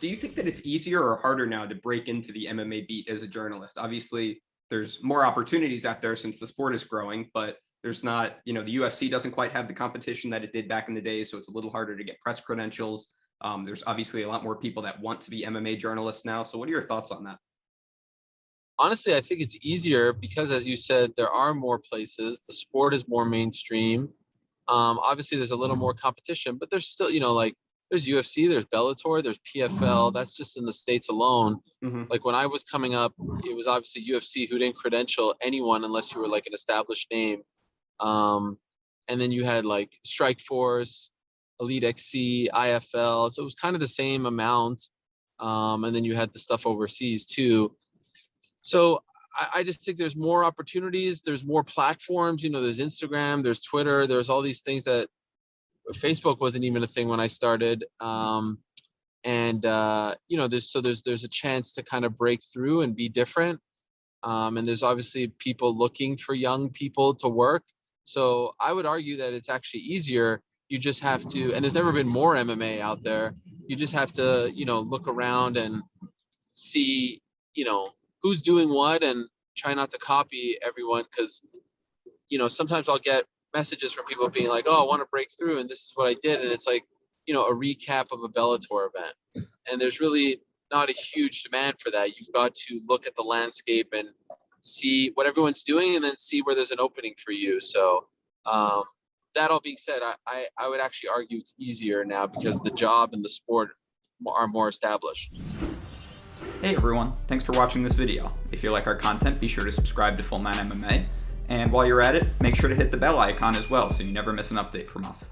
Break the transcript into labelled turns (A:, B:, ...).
A: do you think that it's easier or harder now to break into the MMA beat as a journalist? Obviously, there's more opportunities out there since the sport is growing, but there's not, the UFC doesn't quite have the competition that it did back in the day, so it's a little harder to get press credentials. There's obviously a lot more people that want to be MMA journalists now. So what are your thoughts on that?
B: Honestly, I think it's easier because, as you said, there are more places. The sport is more mainstream. Obviously, there's a little more competition, but there's still, like there's UFC, there's Bellator, there's PFL. That's just in the States alone.
A: Mm-hmm.
B: Like when I was coming up, it was obviously UFC who didn't credential anyone unless you were like an established name. And then you had like Strikeforce, Elite XC, IFL. So it was kind of the same amount. And then you had the stuff overseas too. So I just think there's more opportunities. There's more platforms. There's Instagram, there's Twitter, there's all these things that Facebook wasn't even a thing when I started. There's a chance to kind of break through and be different. And there's obviously people looking for young people to work. So I would argue that it's actually easier. You just have to, and there's never been more MMA out there. You just have to, look around and see, who's doing what and try not to copy everyone. Cause, sometimes I'll get messages from people being like, oh, I want to break through and this is what I did. And it's like, a recap of a Bellator event. And there's really not a huge demand for that. You've got to look at the landscape and see what everyone's doing and then see where there's an opening for you. So that all being said, I would actually argue it's easier now because the job and the sport are more established.
C: Hey everyone, thanks for watching this video. If you like our content, be sure to subscribe to Full 9 MMA. And while you're at it, make sure to hit the bell icon as well so you never miss an update from us.